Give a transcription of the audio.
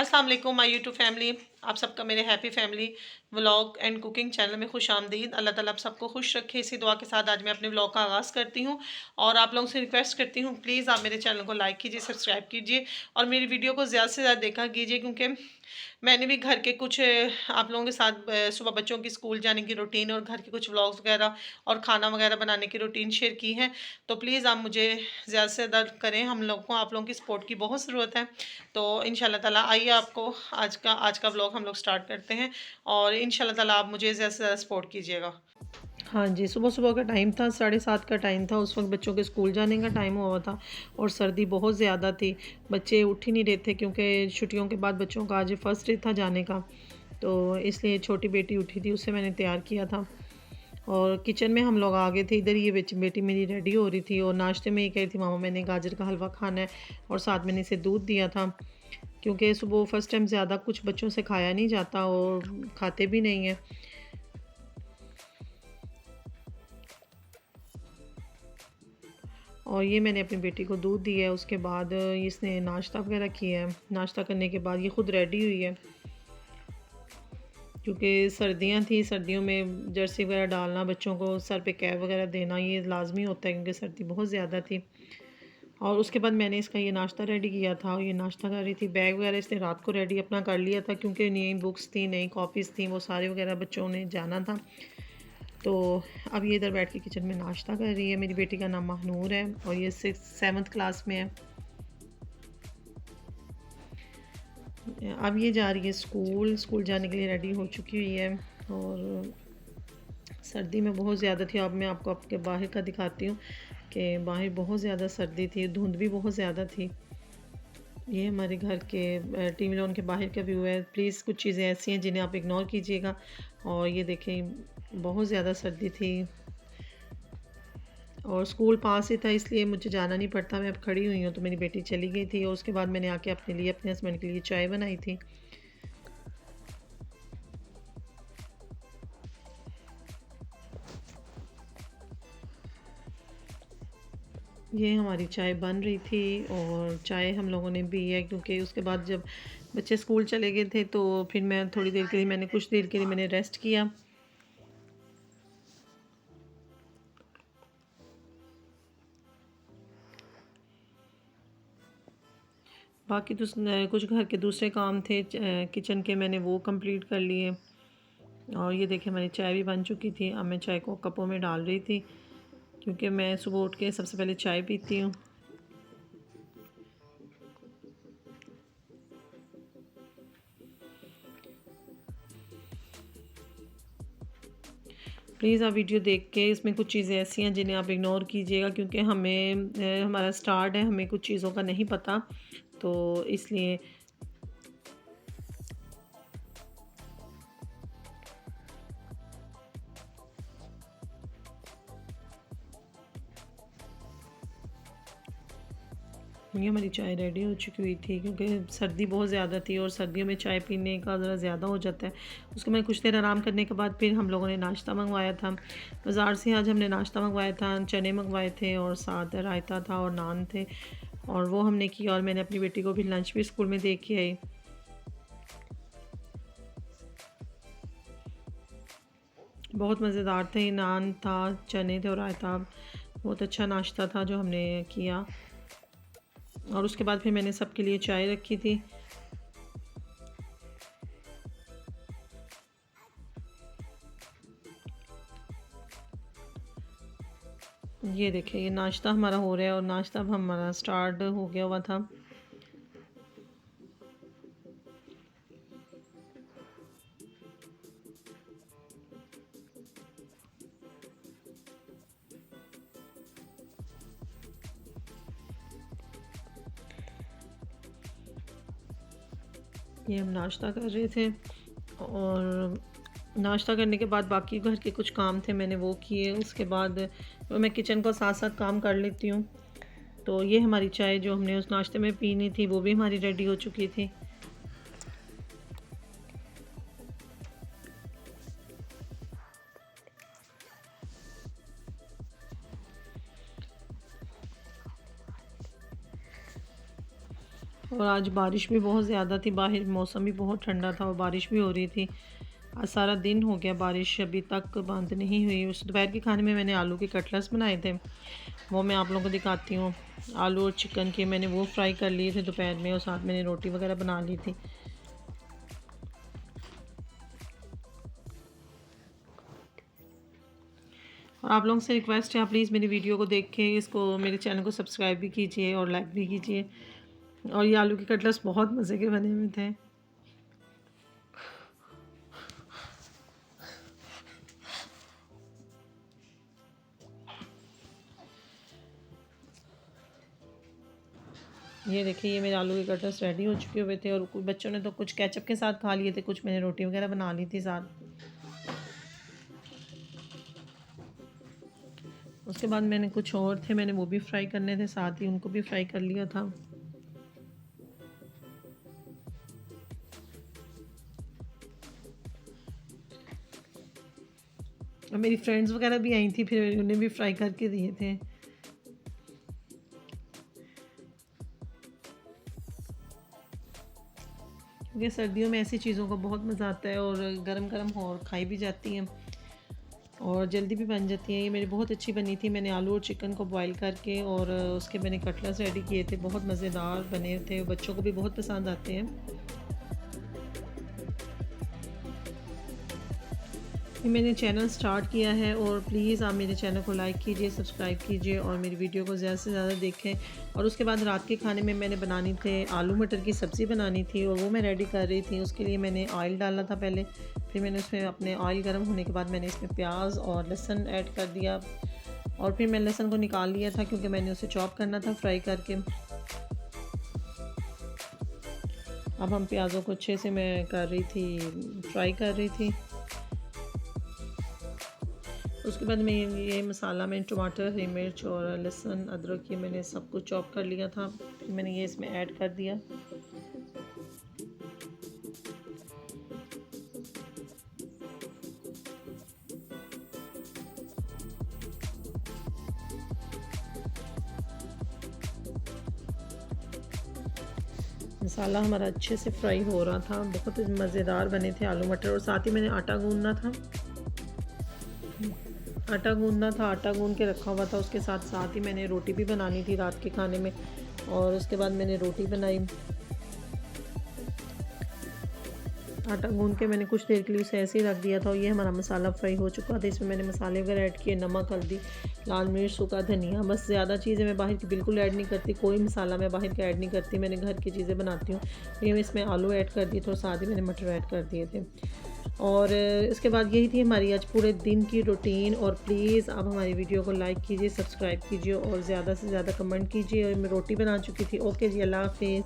अस्सलाम वालेकुम my YouTube family. आप सबका मेरे happy family vlog and cooking channel में खुश आमदीद। अल्लाह ताला आप सबको खुश रखे, इसी दुआ के साथ आज मैं अपने व्लॉग का आगाज़ करती हूँ। और आप लोगों से रिक्वेस्ट करती हूँ, प्लीज़ आप मेरे चैनल को लाइक कीजिए, सब्सक्राइब कीजिए और मेरी वीडियो को ज़्यादा से ज़्यादा देखा कीजिए, क्योंकि मैंने भी घर के कुछ आप लोगों के साथ सुबह बच्चों की स्कूल जाने की रूटीन और घर के कुछ व्लॉग्स वगैरह और खाना वगैरह बनाने की रूटीन शेयर की है। तो प्लीज़ आप मुझे ज़्यादा से ज़्यादा करें, हम लोग को आप लोगों की सपोर्ट की बहुत ज़रूरत है। तो इंशाल्लाह ताला आइए आपको आज का व्लॉग हम लोग स्टार्ट करते हैं और इंशाल्लाह ताला आप मुझे ज़्यादा से ज़्यादा सपोर्ट कीजिएगा। हाँ जी, सुबह-सुबह का टाइम था, 7:30 का टाइम था, उस वक़्त बच्चों के स्कूल जाने का टाइम हुआ था और सर्दी बहुत ज़्यादा थी। बच्चे उठ ही नहीं रहे थे, क्योंकि छुट्टियों के बाद बच्चों का आज फर्स्ट डे था जाने का, तो इसलिए छोटी बेटी उठी थी, उसे मैंने तैयार किया था और किचन में हम लोग आ गए थे। इधर ये बेटी मेरी रेडी हो रही थी और नाश्ते में ये कह रही थी, मामा मैंने गाजर का हलवा खाना है, और साथ मैंने इसे दूध दिया था, क्योंकि सुबह फर्स्ट टाइम ज़्यादा कुछ बच्चों से खाया नहीं जाता और खाते भी नहीं हैं। और ये मैंने अपनी बेटी को दूध दिया है, उसके बाद इसने नाश्ता वगैरह किया है। नाश्ता करने के बाद ये खुद रेडी हुई है, क्योंकि सर्दियाँ थी, सर्दियों में जर्सी वगैरह डालना, बच्चों को सर पे कैप वगैरह देना ये लाजमी होता है, क्योंकि सर्दी बहुत ज़्यादा थी। और उसके बाद मैंने इसका ये नाश्ता रेडी किया था और ये नाश्ता कर रही थी। बैग वगैरह इसने रात को रेडी अपना कर लिया था, क्योंकि नई बुक्स थी, नई कॉपीज़ थी, वो सारे वगैरह बच्चों ने जाना था। तो अब ये इधर बैठ के किचन में नाश्ता कर रही है। मेरी बेटी का नाम महानूर है और ये 7th क्लास में है। अब ये जा रही है स्कूल जाने के लिए रेडी हो चुकी हुई है। और सर्दी में बहुत ज़्यादा थी। अब मैं आपको आपके बाहर का दिखाती हूँ कि बाहर बहुत ज़्यादा सर्दी थी, धुंध भी बहुत ज़्यादा थी। ये हमारे घर के टीवी लॉन के बाहर का व्यू है। प्लीज़ कुछ चीज़ें ऐसी हैं जिन्हें आप इग्नोर कीजिएगा। और ये देखें, बहुत ज़्यादा सर्दी थी और स्कूल पास ही था, इसलिए मुझे जाना नहीं पड़ता। मैं अब खड़ी हुई हूँ, तो मेरी बेटी चली गई थी और उसके बाद मैंने आके अपने हस्बैंड के लिए चाय बनाई थी। ये हमारी चाय बन रही थी और चाय हम लोगों ने पी है, क्योंकि उसके बाद जब बच्चे स्कूल चले गए थे तो फिर मैं थोड़ी देर के लिए कुछ देर के लिए मैंने रेस्ट किया। बाकी तो कुछ घर के दूसरे काम थे किचन के, मैंने वो कंप्लीट कर लिए। और ये देखिए, हमारी चाय भी बन चुकी थी। अब मैं चाय को कपों में डाल रही थी, क्योंकि मैं सुबह उठ के सबसे पहले चाय पीती हूँ। प्लीज़ आप वीडियो देख के, इसमें कुछ चीज़ें ऐसी हैं जिन्हें आप इग्नोर कीजिएगा, क्योंकि हमारा स्टार्ट है, हमें कुछ चीज़ों का नहीं पता, तो इसलिए ये हमारी चाय रेडी हो चुकी हुई थी, क्योंकि सर्दी बहुत ज़्यादा थी और सर्दियों में चाय पीने का ज़रा ज़्यादा हो जाता है। उसके बाद कुछ देर आराम करने के बाद फिर हम लोगों ने नाश्ता मंगवाया था बाज़ार से। आज हमने नाश्ता मंगवाया था, चने मंगवाए थे और साथ रायता था और नान थे, और वो हमने किया। और मैंने अपनी बेटी को भी लंच भी स्कूल में दे के आई। बहुत मज़ेदार थे, नान था, चने थे और रायता। बहुत अच्छा नाश्ता था जो हमने किया। और उसके बाद फिर मैंने सबके लिए चाय रखी थी। ये देखिए, ये नाश्ता हमारा हो रहा है और नाश्ता अब हमारा स्टार्ट हो गया हुआ था। ये हम नाश्ता कर रहे थे और नाश्ता करने के बाद बाकी घर के कुछ काम थे, मैंने वो किए। उसके बाद मैं किचन का साथ साथ काम कर लेती हूँ। तो ये हमारी चाय जो हमने उस नाश्ते में पीनी थी, वो भी हमारी रेडी हो चुकी थी। और आज बारिश भी बहुत ज़्यादा थी, बाहर मौसम भी बहुत ठंडा था और बारिश भी हो रही थी। आज सारा दिन हो गया, बारिश अभी तक बंद नहीं हुई। उस दोपहर के खाने में मैंने आलू के कटलेट्स बनाए थे, वो मैं आप लोगों को दिखाती हूँ। आलू और चिकन के मैंने वो फ्राई कर लिए थे दोपहर में, और साथ मैंने रोटी वगैरह बना ली थी। और आप लोगों से रिक्वेस्ट है, आप प्लीज़ मेरी वीडियो को देख के इसको, मेरे चैनल को सब्सक्राइब भी कीजिए और लाइक भी कीजिए। और ये आलू के कटलेट्स बहुत मज़े के बने हुए थे। ये देखिए, ये मेरे आलू के कटलेट्स रेडी हो चुके हुए थे, और कुछ बच्चों ने तो कुछ केचप के साथ खा लिए थे, कुछ मैंने रोटी वगैरह बना ली थी साथ। उसके बाद मैंने कुछ और थे, मैंने वो भी फ्राई करने थे, साथ ही उनको भी फ्राई कर लिया था। और मेरी फ्रेंड्स वगैरह भी आई थी, फिर उन्हें भी फ्राई करके दिए थे। क्योंकि सर्दियों में ऐसी चीज़ों का बहुत मज़ा आता है, और गरम गरम हो और खाई भी जाती हैं और जल्दी भी बन जाती है। ये मेरी बहुत अच्छी बनी थी। मैंने आलू और चिकन को बॉईल करके और उसके मैंने कटलेट्स रेडी किए थे, बहुत मज़ेदार बने थे, बच्चों को भी बहुत पसंद आते हैं। ये मैंने चैनल स्टार्ट किया है, और प्लीज़ आप मेरे चैनल को लाइक कीजिए, सब्सक्राइब कीजिए और मेरी वीडियो को ज़्यादा से ज़्यादा देखें। और उसके बाद रात के खाने में मैंने बनानी थे आलू मटर की सब्ज़ी बनानी थी, और वो मैं रेडी कर रही थी। उसके लिए मैंने ऑयल डाला था पहले, फिर मैंने उसमें अपने ऑयल गर्म होने के बाद मैंने इसमें प्याज और लहसुन ऐड कर दिया, और फिर मैं लहसुन को निकाल लिया था क्योंकि मैंने उसे चॉप करना था फ्राई करके। अब हम प्याज़ों को अच्छे से मैं कर रही थी, फ्राई कर रही थी। उसके बाद मैं ये मसाला, मैं टमाटर, हरी मिर्च और लहसुन, अदरक, ये मैंने सब कुछ चॉप कर लिया था, फिर मैंने ये इसमें ऐड कर दिया। मसाला हमारा अच्छे से फ्राई हो रहा था, बहुत मज़ेदार बने थे आलू मटर। और साथ ही मैंने आटा गूंदना था, आटा गूंद के रखा हुआ था। उसके साथ साथ ही मैंने रोटी भी बनानी थी रात के खाने में, और उसके बाद मैंने रोटी बनाई। आटा गूंद के मैंने कुछ देर के लिए उसे ऐसे ही रख दिया था, और ये हमारा मसाला फ्राई हो चुका था। इसमें मैंने मसाले वगैरह ऐड किए, नमक, हल्दी, लाल मिर्च, सूखा धनिया, बस। ज़्यादा चीज़ें मैं बाहर की बिल्कुल ऐड नहीं करती, कोई मसाला मैं बाहर का ऐड नहीं करती, मैंने घर की चीज़ें बनाती हूँ। ये मैं इसमें आलू ऐड कर दिए थे, और साथ ही मैंने मटर ऐड कर दिए थे। और इसके बाद यही थी हमारी आज पूरे दिन की रूटीन। और प्लीज़ आप हमारी वीडियो को लाइक कीजिए, सब्सक्राइब कीजिए और ज़्यादा से ज़्यादा कमेंट कीजिए। और मैं रोटी बना चुकी थी। ओके जी, अल्लाह हाफिज़।